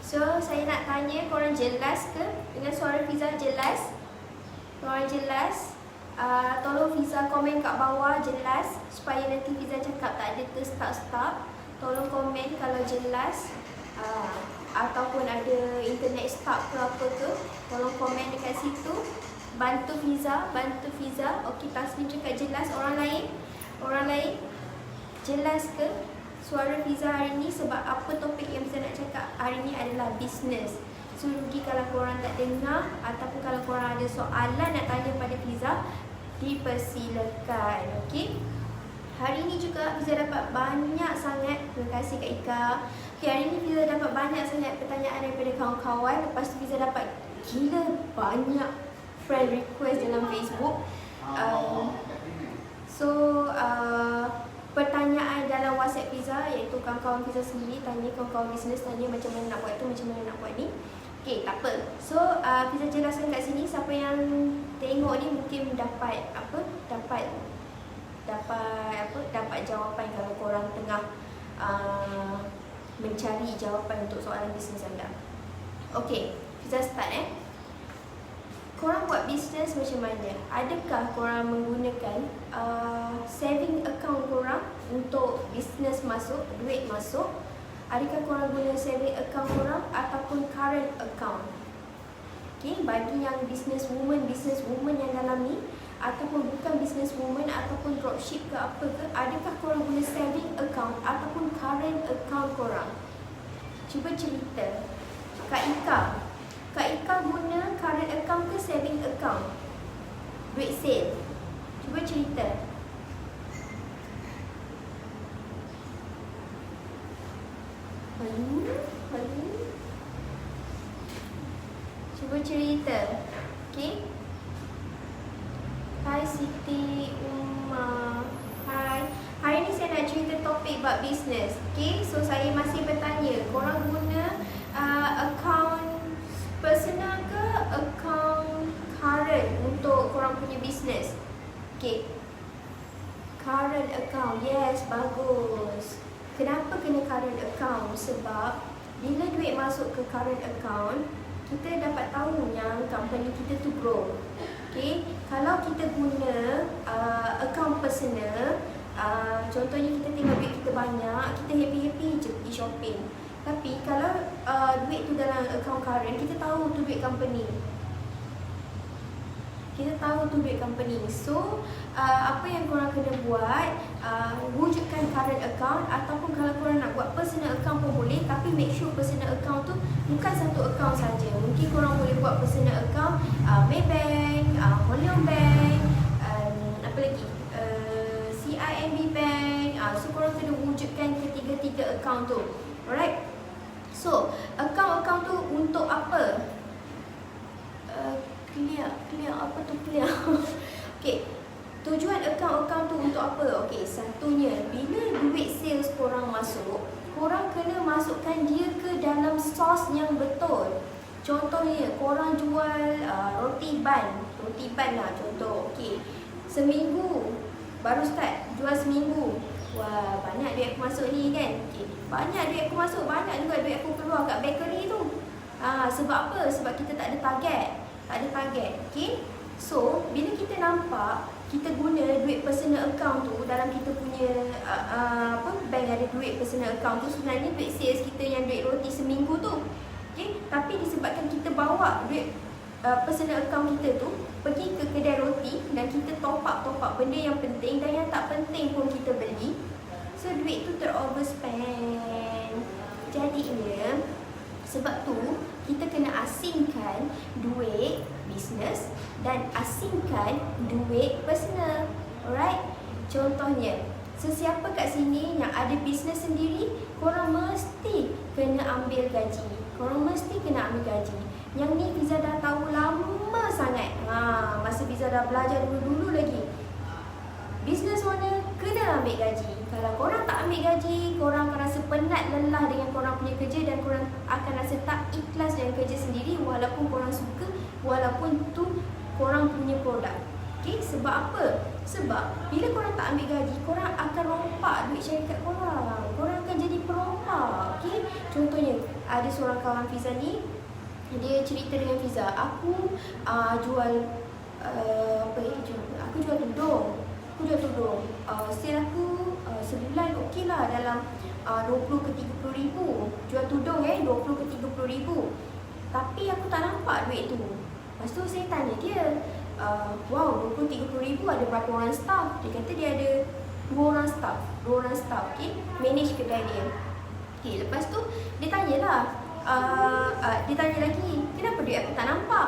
So saya nak tanya, korang jelas ke dengan suara Fiza? Jelas? Korang jelas? Tolong Fiza komen kat bawah jelas, supaya nanti Fiza cakap tak ada terstop-stop. Tolong komen kalau jelas. Ataupun ada internet stuck ke apa ke, tolong komen dekat situ. Bantu Fiza, bantu Fiza. Okey, Tasmin cakap jelas. Orang lain jelas ke suara Fiza hari ni? Sebab apa topik yang Fiza nak cakap hari ni adalah bisnes. So rugi kalau korang tak dengar, ataupun kalau korang ada soalan nak tanya pada Fiza, dipersilakan. Okey, hari ni juga Fiza dapat banyak sangat, terima kasih Kak Ika. Okay, hari ni Fiza dapat banyak sangat pertanyaan daripada kawan-kawan. Lepas tu Fiza dapat gila banyak friend request dalam Facebook. Pertanyaan dalam WhatsApp Fiza, iaitu kawan-kawan Fiza sendiri tanya, kawan-kawan bisnes tanya macam mana nak buat tu, macam mana nak buat ni. Okay, tak apa. So Fiza jelaskan kat sini, siapa yang tengok ni mungkin dapat jawapan kalau korang tengah mencari jawapan untuk soalan bisnes anda. Okay, Fiza start Korang buat bisnes macam mana? Adakah korang menggunakan saving account korang untuk bisnes masuk, duit masuk? Adakah korang guna saving account korang ataupun current account? Okay, bagi yang businesswoman yang dalam ni, ataupun bukan businesswoman ataupun dropship ke apa ke, adakah korang guna saving account ataupun current account korang? Cuba cerita. Kak Ika guna current account ke saving account? Duit sale. Cuba cerita. Cuba cerita. Okay. Hai Siti Umar. Hai. Hari ni saya nak cerita topik bab bisnes. Okay, so saya masih bertanya, korang guna account personal ke account current untuk korang punya bisnes? Okay, current account. Yes, bagus. Kenapa kena current account? Sebab bila duit masuk ke current account, kita dapat tahu yang company kita tu grow. Okay, kalau kita guna account personal, contohnya kita tengok duit kita banyak, kita happy-happy je pergi shopping. Tapi kalau duit tu dalam account current, kita tahu tu duit company. So apa yang korang kena buat, wujudkan current account, ataupun kalau korang nak buat personal account pun boleh. Tapi make sure personal account tu bukan satu account saja. Mungkin korang boleh buat personal account Maybank, Holion Bank, apa lagi, CIMB Bank. So korang kena wujudkan ketiga-tiga account tu. Alright. So account tu untuk apa? Clear apa tu clear? Okay, tujuan account tu untuk apa? Okay, satunya, bila duit sales korang masuk, korang kena masukkan dia ke dalam sos yang betul. Contohnya, korang jual roti ban lah contoh. Okay, seminggu baru start jual seminggu. Wah, banyak duit aku masuk ni kan. Okay, banyak duit aku masuk, banyak juga duit aku keluar kat bakery tu. Sebab apa? Sebab kita tak ada target. Okay, so bila kita nampak kita guna duit personal account tu dalam kita punya bank ada duit personal account tu, sebenarnya duit sales kita yang duit roti seminggu tu. Okay, tapi disebabkan kita bawa duit personal account kita tu pergi ke kedai roti dan kita top up benda yang penting dan yang tak penting pun kita beli, so duit tu overspend. Jadinya sebab tu kita kena asingkan duit bisnes dan asingkan duit personal. Alright. Contohnya, sesiapa kat sini yang ada bisnes sendiri, korang mesti kena ambil gaji. Yang ni Fiza dah tahu lama sangat. Masa Fiza dah belajar dulu lagi. Bisnes owner kena ambil gaji. Kalau korang tak ambil gaji, korang akan rasa penat, lelah dengan korang punya kerja, dan korang akan rasa tak ikhlas dengan kerja sendiri walaupun korang suka, walaupun tu korang punya produk. Okay, sebab apa? Sebab bila korang tak ambil gaji, korang akan rompak duit syarikat korang. Korang akan jadi perompak. Okay? Contohnya, ada seorang kawan Fiza ni, dia cerita dengan Fiza, aku jual apa ya, aku jual tudung. Sale aku sebulan okey lah, dalam 20 ke 30 ribu. Jual tudung 20 ke 30 ribu. Tapi aku tak nampak duit tu. Lepas tu saya tanya dia, wow, 20-30 ribu ada berapa orang staff? Dia kata dia ada 2 orang staff, okay? Manage kedai dia. Okay, lepas tu dia tanyalah, dia tanya lagi, kenapa duit aku tak nampak?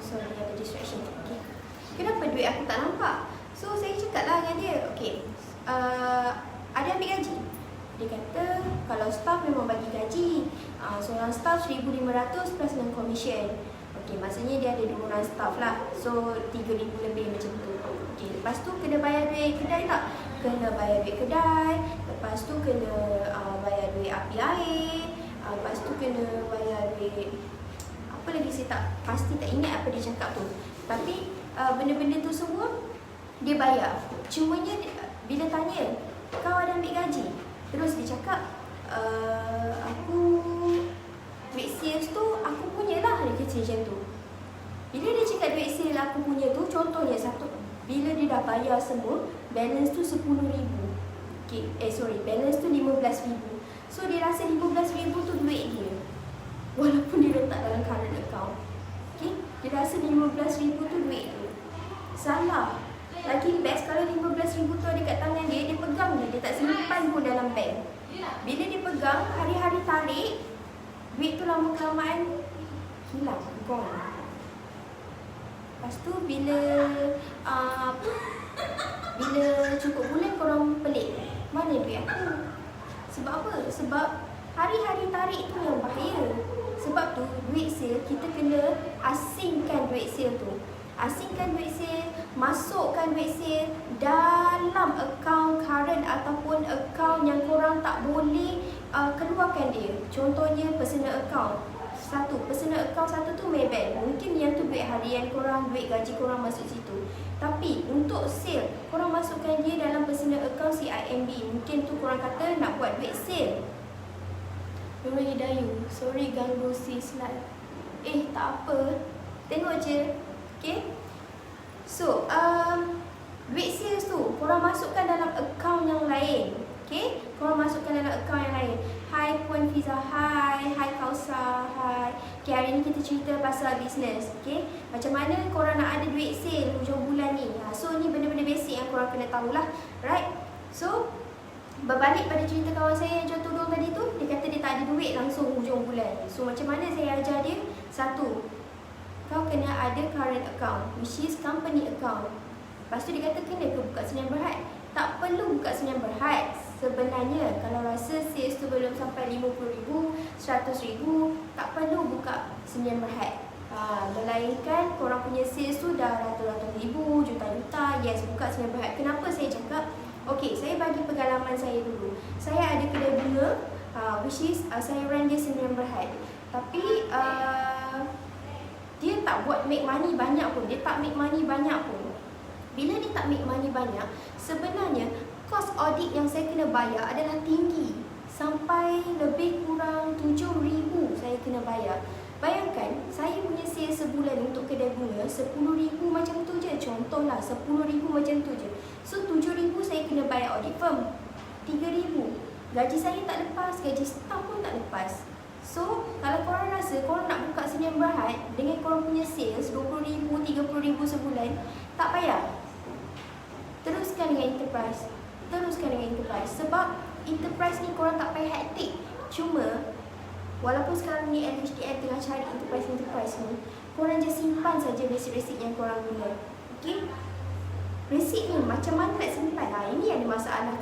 Sorry, ada distraction. Okay. Kenapa duit aku tak nampak? So saya cakap lah dengan dia, okay, ada ambil gaji? Dia kata kalau staff memang bagi gaji, seorang staff 1,500 plus dengan commission. Okay, maksudnya dia ada 2 orang staff lah, so 3,000 lebih macam tu. Okay, lepas tu kena bayar duit kedai tak? Kena bayar duit kedai. Lepas tu kena bayar duit api air. Lepas tu kena bayar duit apa lagi, saya pasti tak ingat apa dia cakap tu. Tapi benda-benda tu semua dia bayar. Cumanya bila tanya, kau ada ambil gaji? Terus dia cakap, aku duit sales tu aku punya lah, dia kata macam tu. Bila dia cakap duit sales aku punya tu, contohnya bila dia dah bayar semua, balance tu 10,000. Okay, balance tu 15,000. So dia rasa 15,000 tu duit dia, walaupun dia letak dalam current account. Okay, dia rasa 15,000 tu duit dia. Salah. Lagi best kalau 15,000 tu ada kat tangan dia, dia pegang dia tak simpan pun dalam bank. Bila dia pegang, hari-hari tarik, duit tu lama-kelamaan hilang, gone. Lepas tu bila cukup bulan korang pelik, mana duit aku? Sebab apa? Sebab hari-hari tarik tu yang bahaya. Sebab tu duit sale kita kena asingkan duit sale tu. Asingkan duit sale, masukkan duit sale dalam akaun current ataupun akaun yang korang tak boleh keluarkan dia. Contohnya personal account. Personal account satu tu Maybank. Mungkin yang tu duit harian korang, duit gaji korang masuk situ. Tapi untuk sale, korang masukkan dia dalam personal account CIMB. Mungkin tu korang kata nak buat duit sale. Nurul Hidayu, sorry ganggu si slide. Tak apa, tengok je. Okay. So, duit sales tu korang masukkan dalam akaun yang lain. Okay, korang masukkan dalam akaun yang lain. Hai Puan Fiza, hai Kausa, hai. Okay, hari ni kita cerita pasal bisnes. Okay, macam mana korang nak ada duit sale hujung bulan ni. So, ni benda-benda basic yang korang kena tahulah. Right. So, berbalik pada cerita kawan saya yang jual tudung tadi tu, dia kata dia tak ada duit langsung hujung bulan. So, macam mana saya ajar dia? Satu, kau kena ada current account, which is company account. Lepas tu dia kata kena ke buka Sdn Bhd? Tak perlu buka Sdn Bhd. Sebenarnya kalau rasa sales tu belum sampai 50,000, 100,000, tak perlu buka Sdn Bhd. Melainkan korang punya sales tu dah ratus-ratus ribu, juta-juta, yes, buka Sdn Bhd. Kenapa saya cakap? Okay, saya bagi pengalaman saya dulu. Saya ada kedai bunga, which is saya run dia Sdn Bhd. Tapi dia tak buat make money banyak pun. Bila dia tak make money banyak, sebenarnya kos audit yang saya kena bayar adalah tinggi. Sampai lebih kurang 7,000 saya kena bayar. Bayangkan, saya punya sales sebulan untuk kedai bunga 10,000 macam tu je. Contohlah, 10,000 macam tu je. So, 7,000 saya kena bayar audit firm. 3,000. Gaji saya tak lepas, gaji staff pun tak lepas. So, kalau korang rasa korang nak buka Sdn Bhd dengan korang punya sales 20,000, 30,000 sebulan, tak payah. Teruskan dengan enterprise. Sebab enterprise ni korang tak payah hektik. Cuma, walaupun sekarang ni LHDN tengah cari enterprise ni, korang just simpan saja resit-resit yang korang guna. Okay? Resit ni macam mana nak simpan? Ini ada masalah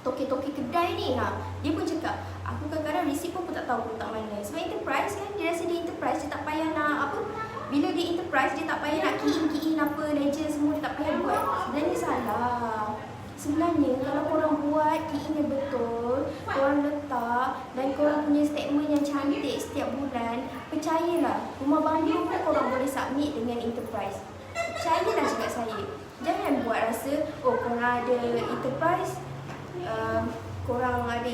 toke-toke kedai ni. Dia pun cakap, aku kadang-kadang resit pun tak tahu tak mana. Sebab enterprise kan, dia rasa dia enterprise, dia tak payah nak bila dia enterprise, dia tak payah nak key in apa, ledger semua, dia tak payah buat. Sebenarnya salah. Sebenarnya kalau korang buat key in yang betul, korang letak dan korang punya statement yang cantik setiap bulan, percayalah, rumah bangla pun korang boleh submit dengan enterprise. Percayalah cakap saya. Jangan buat rasa, korang ada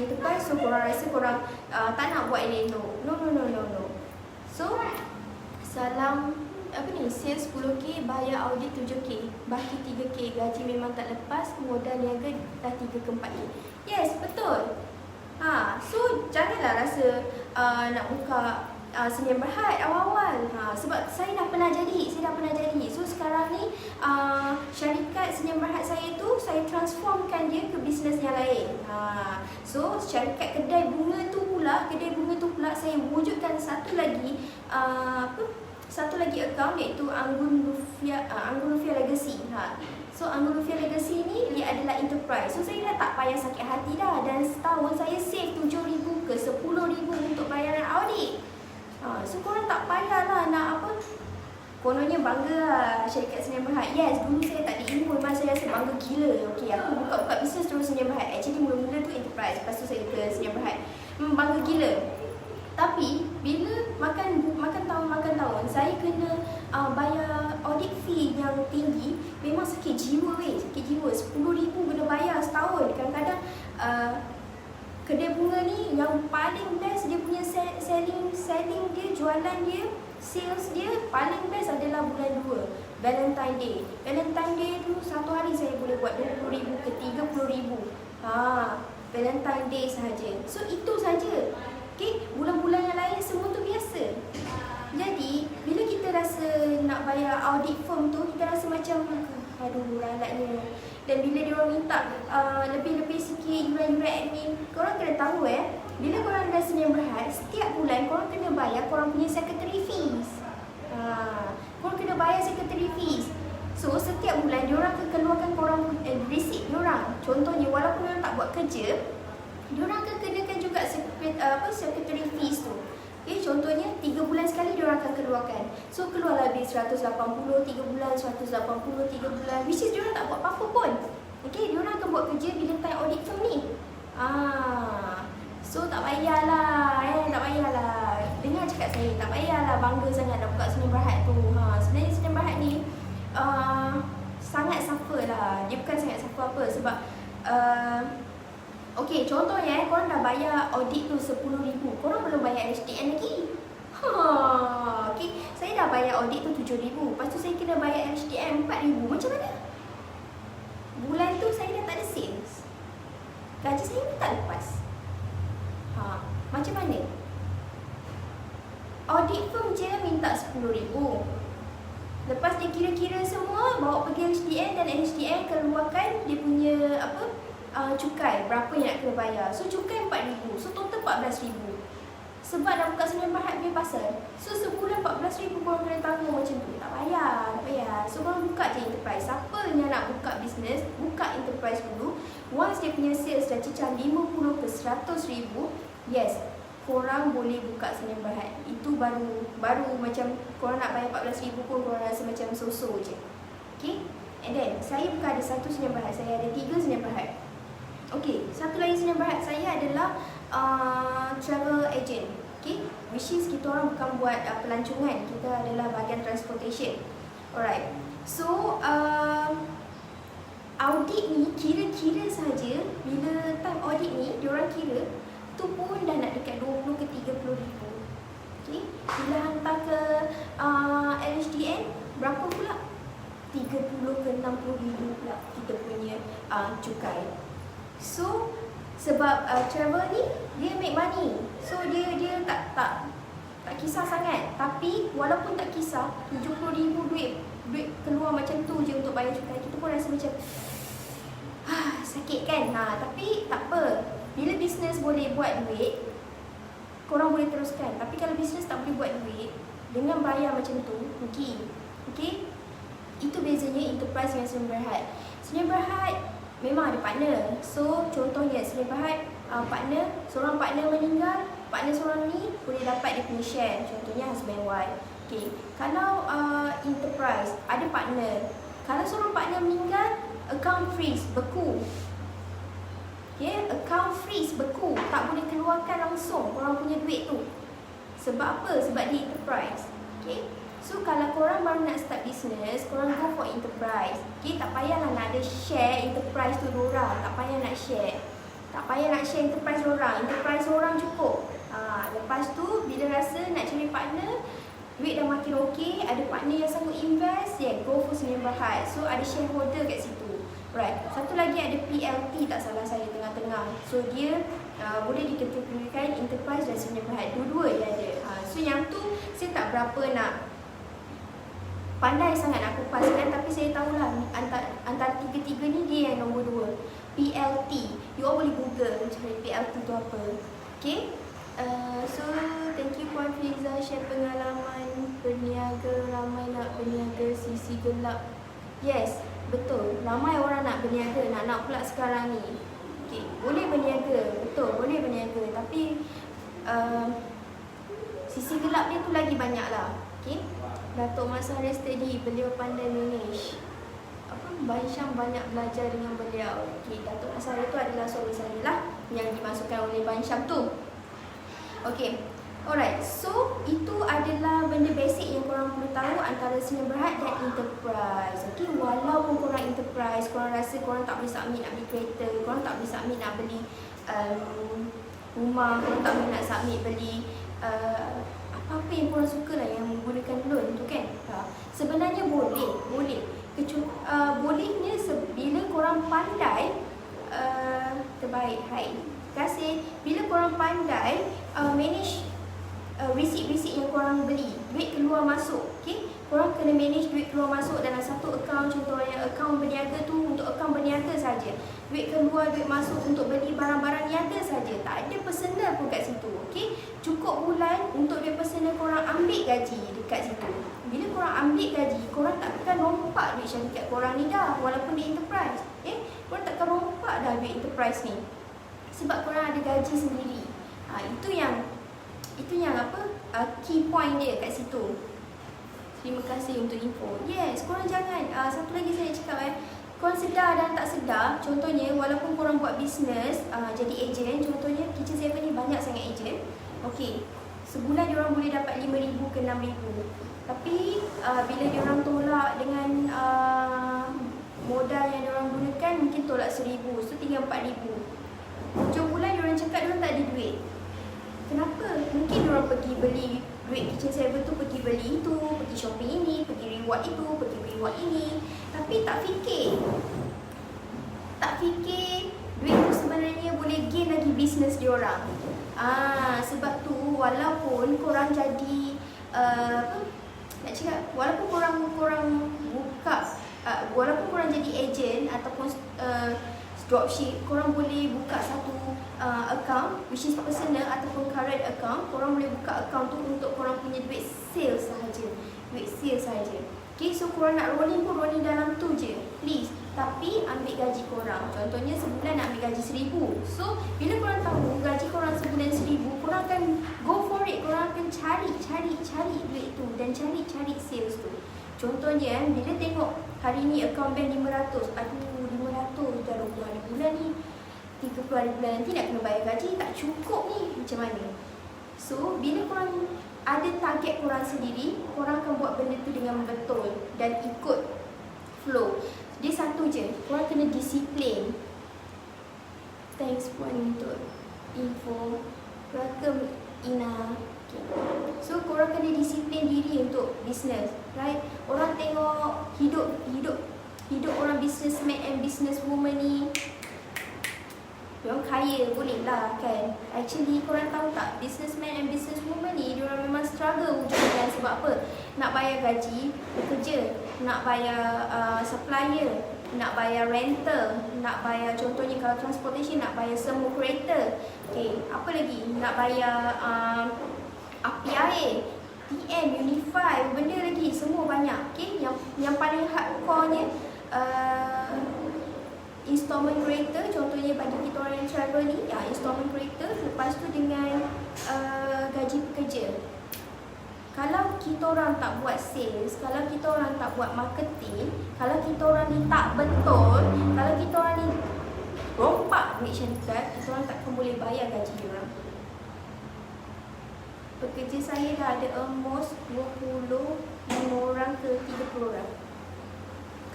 enterprise, so korang rasa korang tak nak buat elok. No. So, salam sales 10k, bayar audit 7k, baki 3k, gaji memang tak lepas, modal niaga dah 3 ke 4k. Yes, betul. So janganlah rasa nak buka Senin Berhad awal-awal. Sebab saya dah pernah jadi. So sekarang ni syarikat Senin Berhad saya tu saya transformkan dia ke bisnes yang lain. So syarikat kedai bunga tu pula saya wujudkan satu lagi akaun, iaitu Anggun Lufia Legacy. So Anggun Lufia Legacy ni dia adalah enterprise. So saya dah tak payah sakit hati dah, dan setahun saya save 7,000 ke 10,000 untuk bayaran audit. So korang tak payahlah nak kononnya bangga lah syarikat Senin Berhad. Yes, dulu saya tak ada ilmu, memang saya rasa bangga gila. Okay, aku buka bisnes terus Senin Berhad. Actually mula-mula tu enterprise, lepas tu saya ke Senin Berhad. Bangga gila. Tapi bila makan tahun saya kena bayar audit fee yang tinggi, memang sakit jiwa. 10,000 kena bayar setahun. Kadang-kadang kedai bunga ni yang paling best, dia punya selling dia, jualan dia, sales dia paling best adalah bulan 2, Valentine Day. Valentine Day tu satu hari saya boleh buat 20,000 ke 30,000. Valentine Day sahaja. So itu saja. Okay, bulan-bulan yang lain semua tu biasa. Jadi bila kita rasa nak bayar audit firm tu, kita rasa macam aduh ralatnya. Dan bila dia orang minta lebih-lebih sikit yuran-yuran admin, korang kena tahu bila korang dah Senin Berhad, setiap bulan korang kena bayar korang punya secretary fees. Korang kena bayar secretary fees. So setiap bulan dia orang akan keluarkan korang receipt dia orang. Contohnya walaupun dia orang tak buat kerja, dia orang akan kenakan juga secretary fees tu. Okay, contohnya 3 bulan sekali dia orang akan keluarkan. So keluarlah bil 180 3 bulan, 180 3 bulan, which is dia orang tak buat apa-apa pun. Okay, dia orang akan buat kerja bila time audit firm ni. So tak payahlah, tak payahlah. Dengar cakap saya, tak payahlah bangga sangat nak buka Senin Berhad tu. Sebenarnya Senin Berhad ni sangat suffer lah. Dia bukan sangat suffer apa, sebab okay, contohnya korang dah bayar audit tu 10,000, korang belum bayar HDN lagi. Okay, saya dah bayar audit tu 7,000, lepas tu saya kena bayar HDN 4,000. Macam mana? Bulan tu saya dah tak ada sales, gaji saya pun tak lepas. Macam mana? Audit firm je minta 10,000. Lepas dia kira-kira semua, bawa pergi HDN, dan HDN keluarkan dia punya cukai, berapa yang nak kena bayar. So cukai 4,000, so total 14,000. Sebab dah buka Senin Berhad punya pasal. So sebulan 14,000 korang kena tanggung macam tu. Tak payah. So korang buka je enterprise. Siapa yang nak buka bisnes, buka enterprise dulu. Once dia punya sales dah cecah 50 ke 100,000, yes, korang boleh buka Senin Berhad. Itu baru macam korang nak bayar 14,000 pun korang rasa macam so-so je. Okay, and then saya bukan ada satu Senin Berhad, saya ada 3 Senin Berhad. Okay, satu lagi Senin Berhad saya adalah travel agent. Okay, which is kita orang bukan buat pelancongan, kita adalah bahagian transportation. Alright, so audit ni kira-kira saja, bila time audit ni diorang kira tu pun dah nak dekat 20 ke 30,000. Okay, bila hantar ke LHDN berapa pula? 30 ke 60,000 pula kita punya cukai. So sebab travel ni dia make money, so dia tak kisah sangat. Tapi walaupun tak kisah, 70,000 duit keluar macam tu je untuk bayar cukai, kita pun rasa macam sakit kan. Tapi tak apa, bila bisnes boleh buat duit, korang boleh teruskan. Tapi kalau bisnes tak boleh buat duit dengan bayar macam tu, rugi. Okay, itu bezanya enterprise dengan Senin Berhad. Senin Berhad memang ada partner. So contohnya Senin Berhad, seorang partner meninggal, partner seorang ni boleh dapat dia punya share. Contohnya husband wife. Okay, kalau enterprise ada partner, kalau seorang partner meninggal, account freeze, beku. Okay, account freeze, beku, tak boleh keluarkan langsung korang punya duit tu. Sebab apa? Sebab dia enterprise. Okay? So kalau korang baru nak start business, korang go for enterprise. Okay? Tak payahlah nak ada share enterprise tu diorang. Tak payah nak share. Tak payah nak share enterprise orang. Enterprise orang cukup. Lepas tu bila rasa nak cari partner, duit dah makin okey, ada partner yang sanggup invest, go for Senyum Berhad. So ada shareholder kat situ. Right. Satu lagi ada PLT tak salah saya tengah-tengah. So dia boleh dikategorikan enterprise dan Senyum Berhad. Dua-dua dia ada. So yang tu saya tak berapa nak pandai sangat nak kupaskan, tapi saya tahulah antara tiga-tiga ni dia yang nombor 2. PLT. You all boleh Google cari PLT tu apa. Okay. So thank you Puan Fiza share pengalaman berniaga, ramai nak berniaga sisi gelap. Yes, betul. Ramai orang nak berniaga, nak pula sekarang ni. Okay, boleh berniaga, betul, boleh berniaga, tapi sisi gelap dia tu lagi banyak lah. Okay. Datuk Mas Haris tadi, beliau pandai manage. Ban Syam banyak belajar dengan beliau. Okay, Datuk Mas Haris tu adalah suami saya lah, yang dimasukkan oleh Ban Syam tu. Okay, alright. So, itu adalah benda basic yang korang perlu tahu antara Senyum Berhad dan enterprise. Okay, walaupun korang enterprise, korang rasa korang tak boleh submit nak beli kereta, korang tak boleh submit nak beli rumah, korang tak boleh nak submit beli apa-apa yang korang suka lah yang menggunakan loan tu kan. Sebenarnya boleh. Bolehnya bila korang pandai terbaik. Hai. Terima kasih. Bila korang pandai manage receipt yang korang beli, duit keluar masuk. Okay? Korang kena manage duit keluar masuk dalam satu akaun. Contohnya akaun berniaga tu untuk akaun berniaga saja. Duit keluar, duit masuk untuk beli barang-barang niaga saja. Tak ada personal pun kat situ. Okay? Cukup bulan untuk duit personal korang ambil gaji dekat situ. Bila korang ambil gaji, korang takkan rompak duit syarikat korang ni dah, walaupun di enterprise. Korang takkan rompak dah duit enterprise ni. Sebab korang ada gaji sendiri. Itu yang key point dia kat situ. Terima kasih untuk info. Yes, korang jangan satu lagi saya cakap korang sedar dan tak sedar. Contohnya walaupun korang buat bisnes jadi ejen, contohnya Kitchen Seven ni banyak sangat ejen. Okey, sebulan diorang boleh dapat 5,000 ke 6,000. Tapi bila diorang tolak dengan modal yang diorang gunakan, mungkin tolak 1,000, so tinggal 4,000. Hujung bulan diorang cakap diorang tak ada duit. Kenapa? Mungkin diorang pergi beli duit Kitchen Seven tu, pergi beli itu, pergi shopping ini, pergi reward itu, pergi reward ini. Tapi tak fikir duit tu sebenarnya boleh gain lagi bisnes diorang. Sebab tu walaupun korang jadi walaupun korang buka walaupun korang jadi ejen ataupun dropship, korang boleh buka satu account which is personal ataupun current account. Korang boleh buka account tu untuk korang punya duit sales sahaja. Okay, so korang nak rolling pun rolling dalam tu je, please. Tapi ambil gaji korang. Contohnya sebulan nak ambil gaji 1,000. So bila korang tahu gaji korang sebulan 1,000, korang akan go for it. Korang akan cari duit tu dan cari sales tu. Contohnya bila tengok hari ni account bank 500, 500 dah 20 hari bulan ni, 30 hari bulan nanti nak kena bayar gaji, tak cukup ni, macam mana? So bila korang ada target korang sendiri, korang akan buat benda tu dengan betul dan ikut flow. Dia satu je, korang kena disiplin. Thanks Puan untuk info. Welcome Ina. Okay. So korang kena disiplin diri untuk business, right? Orang tengok hidup orang businessman and businesswoman ni, diorang kaya, boleh lah kan. Actually korang tahu tak, businessman and businesswoman ni diorang memang struggle wujudnya. Sebab apa? Nak bayar gaji bekerja, nak bayar supplier, nak bayar rental, nak bayar contohnya kalau transportation, nak bayar semua kereta. Okay, apa lagi? Nak bayar api air, TM, Unify, benda lagi, semua banyak. Okay, yang paling hardcore-nya installment kereta, contohnya bagi kita orang yang travel ni, installment kereta. Lepas tu dengan gaji pekerja. Kalau kita orang tak buat sales, kalau kita orang tak buat marketing, kalau kita orang ni tak betul, kalau kita orang ni rompak duit syarikat, kita orang takkan boleh bayar gaji orang. pekerja saya dah ada almost 25 orang ke 30 orang.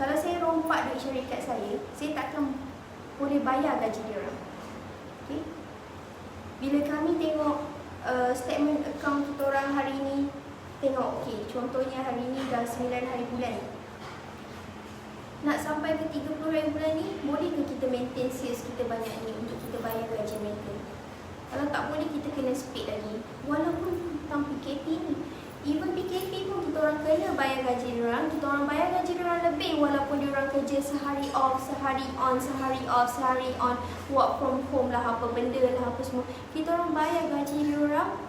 Kalau saya rompak duit syarikat saya takkan boleh bayar gaji dia orang. Okay? Bila kami tengok statement account kita orang hari ini, tengok okay, contohnya hari ini dah 9 hari bulan ni, nak sampai ke 30 hari bulan ni, boleh ke kita maintain sales kita banyak ni untuk kita bayar gaji mereka? Kalau tak boleh, kita kena speed lagi. Walaupun tentang PKP ni, even PKP pun kita orang kena bayar gaji diorang. Kita orang bayar gaji diorang lebih walaupun diorang kerja sehari off, sehari on, sehari off, sehari on, work from home lah, apa benda lah, apa semua. Kita orang bayar gaji diorang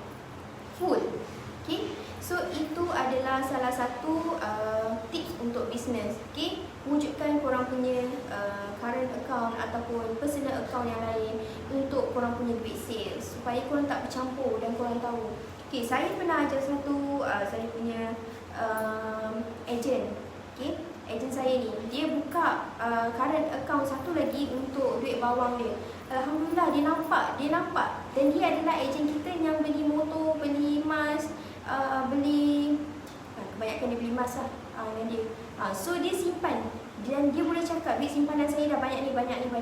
full. Okay? So itu adalah salah satu tips untuk bisnes. Okay? Wujudkan korang punya current account ataupun personal account yang lain untuk korang punya duit sales, supaya korang tak bercampur dan korang tahu. Okay, saya pernah ajar satu saya punya agent. Okay, agent saya ni, dia buka current account satu lagi untuk duit bawang dia. Alhamdulillah, dia nampak. Dan dia adalah agent kita yang beli motor, beli emas, kebanyakan dia beli emas lah dengan dia. So dia simpan, dan dia boleh cakap duit simpanan saya dah banyak ni.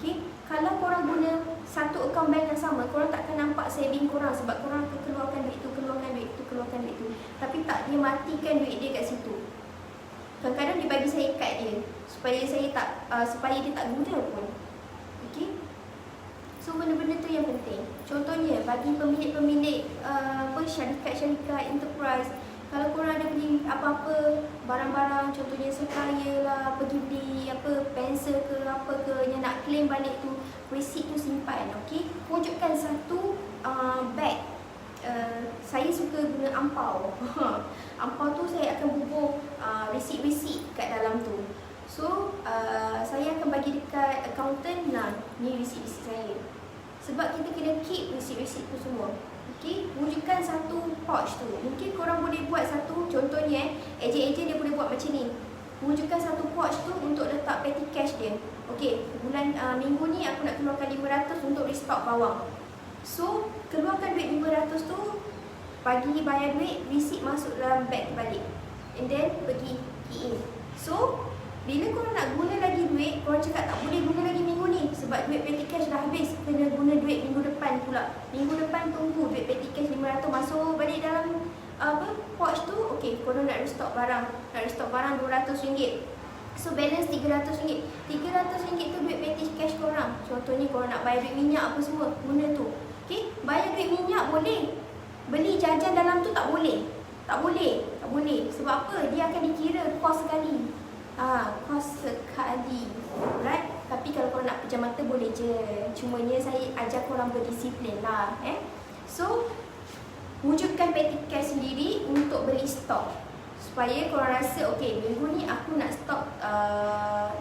Okay, kalau korang guna satu akaun bank yang sama, korang takkan nampak saving korang, sebab korang akan keluarkan duit tu. Tapi tak, dia matikan duit dia kat situ. Kadang-kadang dia bagi saya kad dia supaya dia tak guna pun. Okay, so benda-benda tu yang penting. Contohnya bagi pemilik-pemilik syarikat-syarikat enterprise, kalau korang ada beli apa-apa barang-barang, contohnya supplier lah, pergi beli pensel ke apa ke, yang nak claim balik tu, receipt tu simpan. Okay, wujudkan satu bag. Saya suka guna ampau. Ampau tu saya akan bubuh receipt kat dalam tu. So saya akan bagi dekat accountant, nah ni receipt saya. Sebab kita kena keep receipt tu semua. Okay, wujudkan satu pouch tu. Mungkin korang boleh buat satu, contohnya ejen-ejen dia boleh buat macam ni. Wujudkan satu pouch tu untuk letak petty cash dia. Okay, minggu ni aku nak keluarkan 500 untuk restock bawang. So keluarkan duit 500 tu, bagi bayar duit, receipt masuk dalam bag balik, and then pergi key in. So bila korang nak guna lagi duit, korang cakap tak boleh guna lagi minggu ni sebab duit petty cash dah habis, kena guna duit minggu depan pula. Minggu depan tunggu duit petty cash 500 masuk balik dalam pouch tu. Okay, korang nak restock barang RM200. So balance RM300. RM300 tu duit petty cash korang. Contohnya korang nak bayar duit minyak apa semua, guna tu. Okay, bayar duit minyak boleh, beli jajan dalam tu tak boleh. Sebab apa? Dia akan dikira kos sekali. Kos sekali, right? Tapi kalau korang nak pejam mata boleh je. Cumanya saya ajar korang berdisiplin lah. So wujudkan petty cash sendiri untuk beli stok, supaya korang rasa okay, minggu ni aku nak stok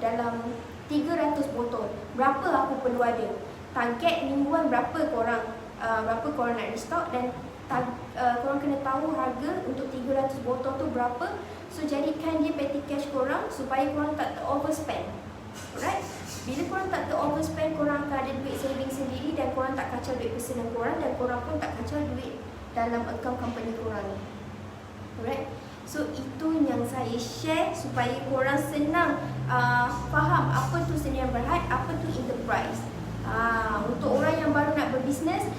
dalam 300 botol. Berapa aku perlu ada? Target mingguan berapa korang nak restock, dan korang kena tahu harga untuk 300 botol tu berapa. So jadikan dia petty cash korang supaya korang tak overspend. Alright? Bila korang tak overspend, korang akan ada duit saving sendiri, dan korang tak kacau duit personal korang, dan korang pun tak kacau duit dalam akaun company korang ni. Alright? So itu yang saya share supaya korang senang faham apa tu Sdn Bhd, apa tu enterprise. Untuk orang yang baru nak berbisnes,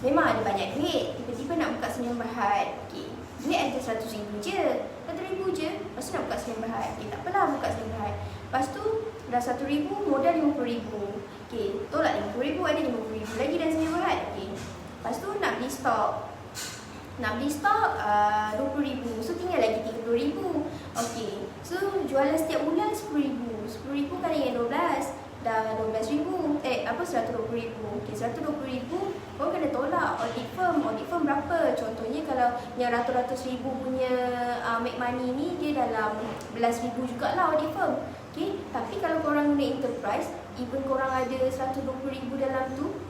memang ada banyak duit, tiba-tiba nak buka Sdn Bhd. Okay, duit ada RM100 je, RM100 je, lepas tu nak buka Sdn Bhd. Okay, tak apalah, buka Sdn Bhd. Lepas tu dah RM1,000, modal RM50,000. Okay, tolak RM50,000, ada RM50,000 lagi dalam Sdn Bhd. Okay, lepas tu nak beli stok RM20,000, so tinggal lagi RM30,000. Okay, so jualan setiap bulan RM10,000. RM10,000 kali dengan 12 dah RM12,000. RM120,000. Okay, RM120,000 korang kena tolak audit firm berapa. Contohnya kalau yang ratus-ratus ribu punya make money ni, dia dalam belas ribu jugalah audit firm. Okay, tapi kalau korang guna enterprise, even korang ada RM120,000 dalam tu,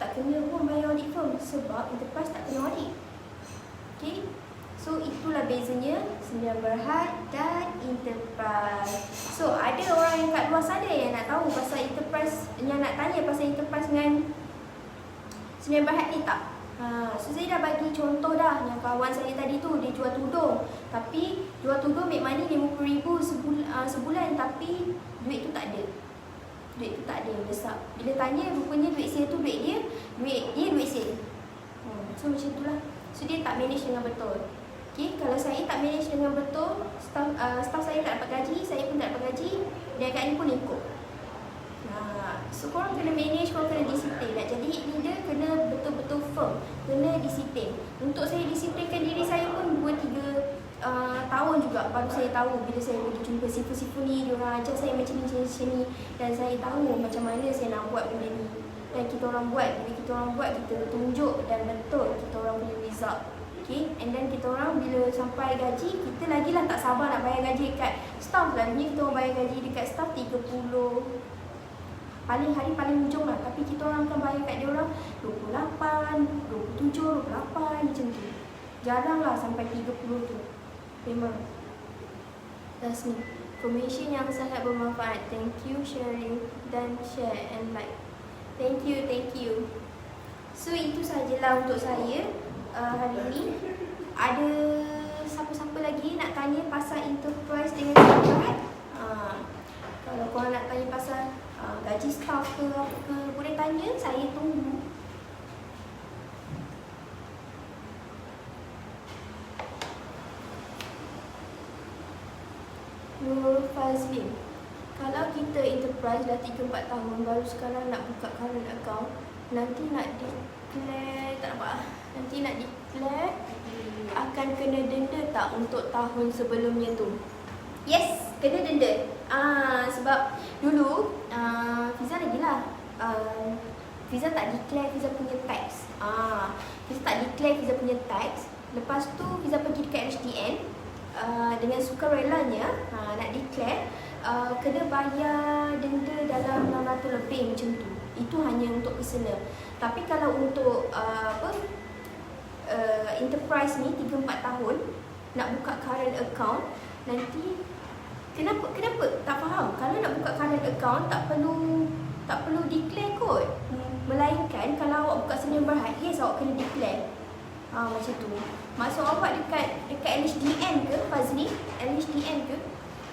tak kena pun bayar audit firm sebab enterprise tak kena audit. Okay, so itulah bezanya Sdn Bhd dan enterprise. So ada orang yang kat luar sana yang nak tahu pasal enterprise, yang nak tanya pasal enterprise dengan Sdn Bhd ni tak? So saya dah bagi contoh dah. Yang kawan saya tadi tu dia jual tudung, tapi jual tudung make money RM50,000 sebulan, tapi duit tu tak ada. Duit tu tak ada, besar. Bila tanya, rupanya duit sale tu duit dia duit sale. So macam itulah. So dia tak manage dengan betul. Okay, kalau saya tak manage dengan betul, staff saya tak dapat gaji, saya pun tak dapat gaji, dan agaknya pun ikut. So korang kena manage, korang kena disiplin. Nak jadi leader kena betul-betul firm, kena disiplin. Untuk saya disiplinkan diri saya pun 2-3 tahun juga baru saya tahu. Bila saya pergi jumpa sifu-sifu ni, diorang ajar saya macam ni, dan saya tahu macam mana saya nak buat benda ni. Dan kita orang buat, bila kita orang buat, kita tunjuk dan betul kita orang punya result. Okay, and then kita orang bila sampai gaji, kita lagilah tak sabar nak bayar gaji dekat staff. Lalunya kita orang bayar gaji dekat staff 30, paling hari paling hujung lah. Tapi kita orang akan bayar kat dia orang 28, 27, 28 macam tu. Jarang lah sampai 30 tu. Memang. That's me. Information yang sangat bermanfaat. Thank you sharing dan share and like. Thank you. So itu sajalah untuk saya hari ini. Ada siapa-siapa lagi nak tanya pasal enterprise dengan staff? Kalau korang nak tanya pasal gaji staff ke apa ke, boleh tanya, saya tunggu. Nur Fazlin, kalau kita enterprise dah 3-4 tahun, baru sekarang nak buka current account, nanti nak declare, tak nampak, nanti nak declare akan kena denda tak untuk tahun sebelumnya tu? Yes, kena denda. Sebab dulu Fiza lagi lah, Fiza tak declare Fiza punya tax. Fiza tak declare Fiza punya tax. Lepas tu Fiza pergi dekat HDN, dengan sukarelanya nak declare, kena bayar denda dalam 600 lebih macam tu. Itu hanya untuk personal. Tapi kalau untuk enterprise ni 3-4 tahun nak buka current account, nanti kenapa tak faham. Kalau nak buka current account tak perlu declare kot. Melainkan kalau awak buka Senin Berhad, yes awak kena declare. Macam tu. Maksud awak dekat LHDN ke Fazli? LHDN ke?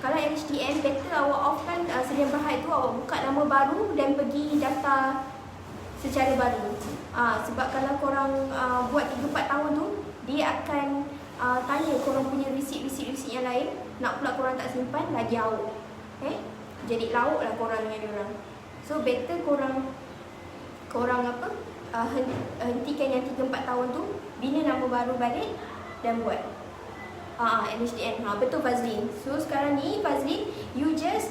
Kalau LHDN, better awak offkan Senin Berhad tu, awak buka nama baru dan pergi daftar secara baru. Sebab kalau korang buat 3-4 tahun tu, dia akan tanya korang punya receipt yang lain. Nak pula korang tak simpan, lagi lauk. Jadi lauk lah korang dengan diorang. So better korang hentikan yang 3-4 tahun tu, bina nama baru balik dan buat LHDN. Betul Fazli. So sekarang ni Fazli, you just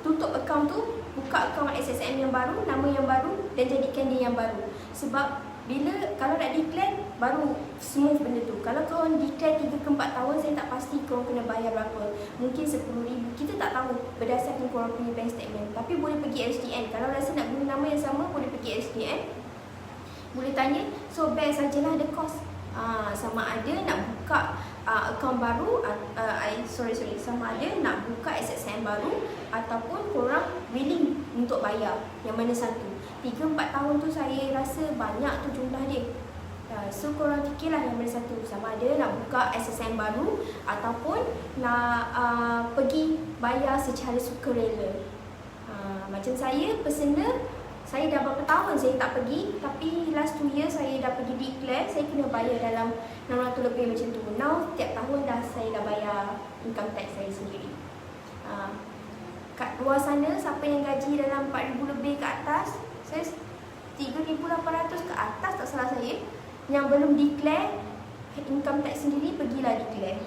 tutup account tu, buka account SSM yang baru, nama yang baru, dan jadikan dia yang baru. Sebab kalau nak declare, baru smooth benda tu. Kalau korang declare 3-4 tahun, saya tak pasti korang kena bayar berapa. Mungkin 10,000, kita tak tahu berdasarkan korang punya bank statement. Tapi boleh pergi HDN. Kalau rasa nak guna nama yang sama, boleh pergi HDN. Boleh tanya. So best sajalah ada cost. Sama ada nak buka akaun baru, sama ada nak buka SSM baru, ataupun korang willing untuk bayar. Yang mana satu? 3-4 tahun tu saya rasa banyak tu jumlah dia. So korang fikirlah yang mana satu. Sama ada nak buka SSM baru, ataupun nak pergi bayar secara sukarela. Macam saya personal, saya dah berapa tahun saya tak pergi, tapi last 2 years saya dah pergi declare, saya kena bayar dalam 600 lebih macam tu. Now tiap tahun saya dah bayar income tax saya sendiri. Kat luar sana, siapa yang gaji dalam 4,000 lebih ke atas, saya 3,800 ke atas tak salah saya, yang belum declare income tax sendiri, pergilah declare.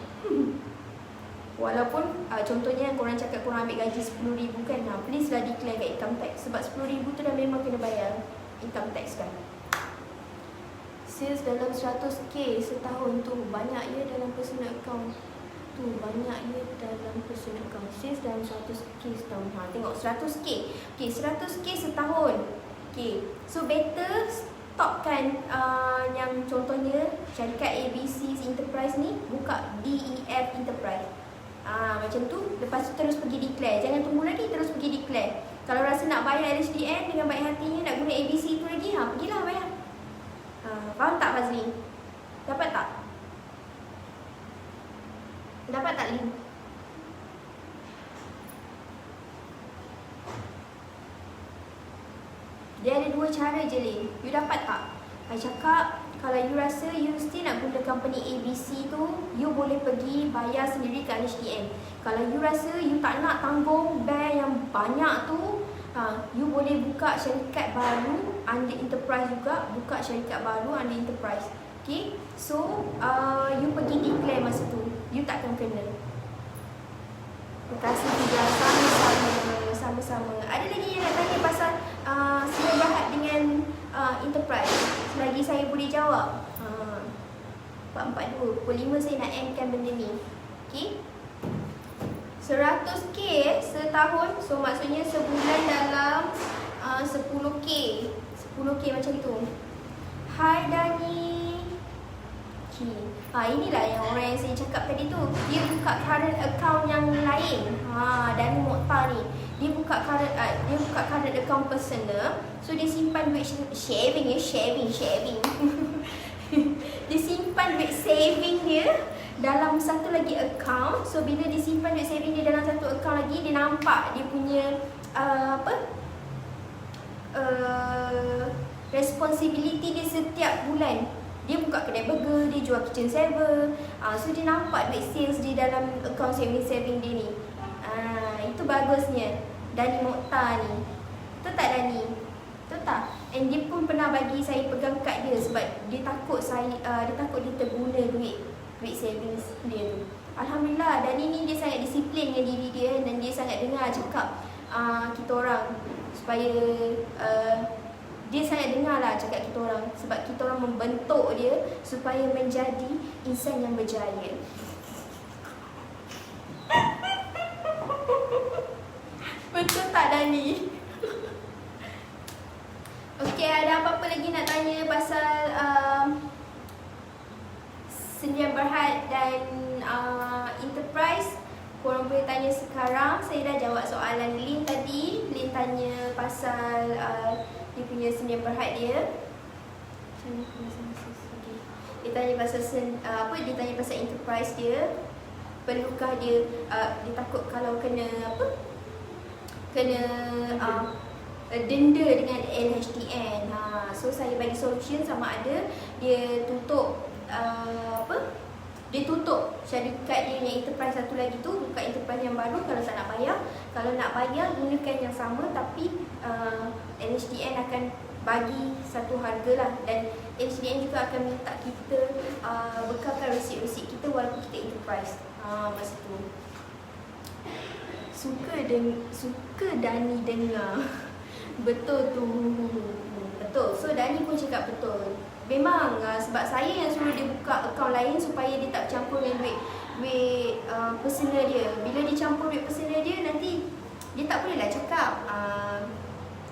Walaupun contohnya korang cakap korang ambil gaji 10,000 kan, please lah declare kat income tax. Sebab 10,000 tu dah memang kena bayar income tax kan. Sales dalam 100k setahun tu, banyak ya dalam personal account tu, banyak ya dalam personal account. Sales dalam 100k setahun. Tengok 100k. Okay, 100k setahun. Okay, so better stopkan yang contohnya syarikat ABC Enterprise ni buka DEF Enterprise. Macam tu, lepas tu terus pergi declare. Jangan tunggu lagi, terus pergi declare. Kalau rasa nak bayar LHDN dengan baik hatinya, nak guna ABC tu lagi, pergilah bayar. Faham tak Fazli? Dapat tak? Dapat tak Lin? Dia ada 2 cara je Lin. You dapat tak? I cakap kalau you rasa you still nak guna company ABC tu, you boleh pergi bayar sendiri kat HDN. Kalau you rasa you tak nak tanggung ber yang banyak tu, you boleh buka syarikat baru under enterprise juga. Buka syarikat baru under enterprise. Okay, so you pergi declare masa tu, you takkan kena. Terima kasih juga, sama-sama. Ada lagi yang nak tanya pasal Sdn Bhd dengan enterprise? Selagi saya boleh jawab. 442, pukul 5 saya nak end kan benda ni. Okay, 100k setahun, so maksudnya sebulan dalam 10k. 10k macam tu. Hai Dani. Inilah yang orang yang saya cakap tadi tu. Dia buka current account yang lain. Dani Mokhtar ni. Dia buka current account personal. So dia simpan duit shaving. Dia simpan duit saving dia dalam satu lagi account. So bila dia simpan duit saving dia dalam satu account lagi, dia nampak dia punya responsibility dia setiap bulan. Dia buka kedai burger, dia jual kitchen saver. So dia nampak duit sales di dalam account saving dia ni. Itu bagusnya Dani Mokhtar ni. Betul tak Dani? Betul tak? And dia pun pernah bagi saya pegang kad dia sebab dia takut dia terguna duit savings dia tu. Alhamdulillah Dani ni dia sangat disiplin dengan diri dia dan dia sangat dengar cakap kita orang supaya dia sangat dengar lah cakap kita orang sebab kita orang membentuk dia supaya menjadi insan yang berjaya. Betul tak Dani? Okey, ada apa-apa lagi nak tanya pasal Sdn Bhd dan enterprise? Korang boleh tanya sekarang. Saya dah jawab soalan Lin tadi. Lin tanya pasal dia punya Sdn Bhd dia. Dia tanya pasal dia tanya pasal enterprise dia. Perlukah dia takut kalau kena denda dengan LHDN. So saya bagi solution sama ada dia tutup dia tutup syarikat dia yang enterprise satu lagi tu, buka enterprise yang baru kalau tak nak bayar. Kalau nak bayar gunakan yang sama tapi LHDN akan bagi satu harga lah, dan LHDN juga akan minta kita bekalkan resit-resit kita walaupun kita enterprise. Masa tu suka Dani dengar. Betul tu. Betul. So Dani pun cakap betul. Memang sebab saya yang suruh dia buka akaun lain supaya dia tak campur dengan duit personal dia. Bila dia campur duit personal dia, nanti dia tak bolehlah cakap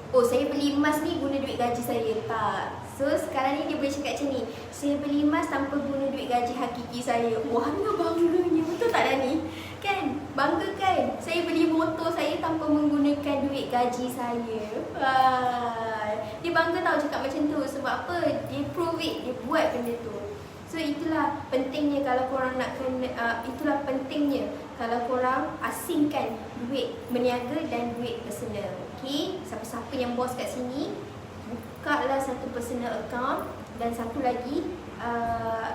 oh saya beli emas ni guna duit gaji saya. Tak. So sekarang ni dia boleh cakap macam ni, saya beli emas tanpa guna duit gaji hakiki saya. Wah, bangganya. Betul tak Dani? Kan? Bangga kan? Saya beli motor saya tanpa menggunakan duit gaji saya. Dia bangga tau cakap macam tu. Sebab apa? Dia prove it. Dia buat benda tu. So itulah pentingnya kalau korang nak kena, itulah pentingnya kalau korang asingkan duit berniaga dan duit personal. Okay? Siapa-siapa yang bos kat sini, bukalah satu personal account dan satu lagi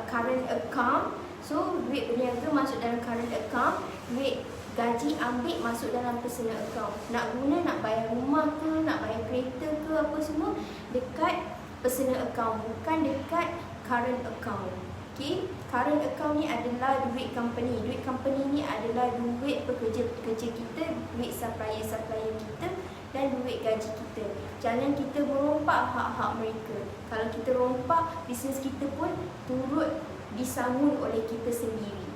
current account. So duit berniaga masuk dalam current account, duit gaji ambil masuk dalam personal account. Nak guna, nak bayar rumah ke, nak bayar kereta ke, apa semua dekat personal account, bukan dekat current account. Okay, current account ni adalah duit company. Duit company ni adalah duit pekerja-pekerja kita, duit supplier-supplier kita dan duit gaji kita. Jangan kita merompak hak-hak mereka. Kalau kita rompak, bisnes kita pun turut disangun oleh kita sendiri.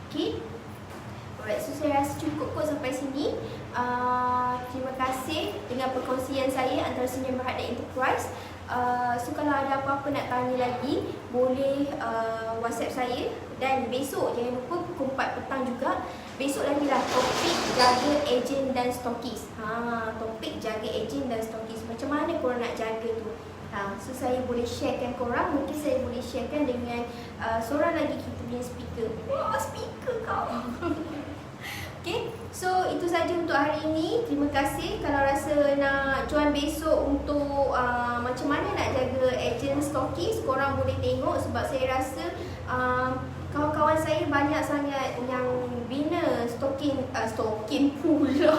Okay? Alright, so saya rasa cukup kot sampai sini. Terima kasih dengan perkongsian saya antara Sdn Bhd dan Enterprise. So kalau ada apa-apa nak tanya lagi, boleh WhatsApp saya. Dan besok jangan lupa pukul 4 petang juga. Besok lagi lah topik jaga ejen dan stokis. Topik jaga ejen dan stokis. Macam mana korang nak jaga tu? So saya boleh sharekan korang, mungkin saya boleh sharekan dengan seorang lagi kita punya speaker. Wah, speaker kau. Okay, so itu saja untuk hari ini. Terima kasih. Kalau rasa nak join besok untuk macam mana nak jaga agent stokis, korang boleh tengok sebab saya rasa kawan-kawan saya banyak sangat yang bina stocking pula.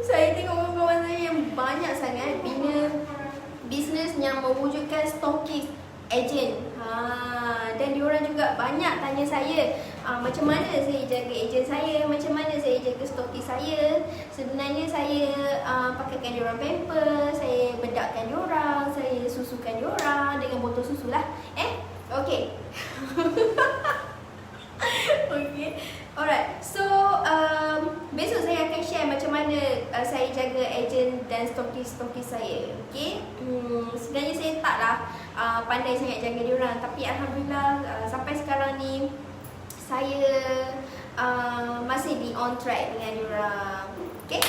Saya tengok kawan-kawan saya yang banyak sangat bina bisnes yang mewujudkan stokis agent. Dan diorang juga banyak tanya saya macam mana saya jaga ejen saya, macam mana saya jaga stokis saya. Sebenarnya saya pakaikan diorang pamper, saya bedakkan diorang, saya susukan diorang dengan botol susu lah. Okay. Okay. Alright. So besok saya akan share macam mana saya jaga ejen dan stokis saya. Okay. Sebenarnya saya taklah pandai sangat jaga diorang, tapi alhamdulillah sampai sekarang ni saya masih di on track dengan diorang. Okay.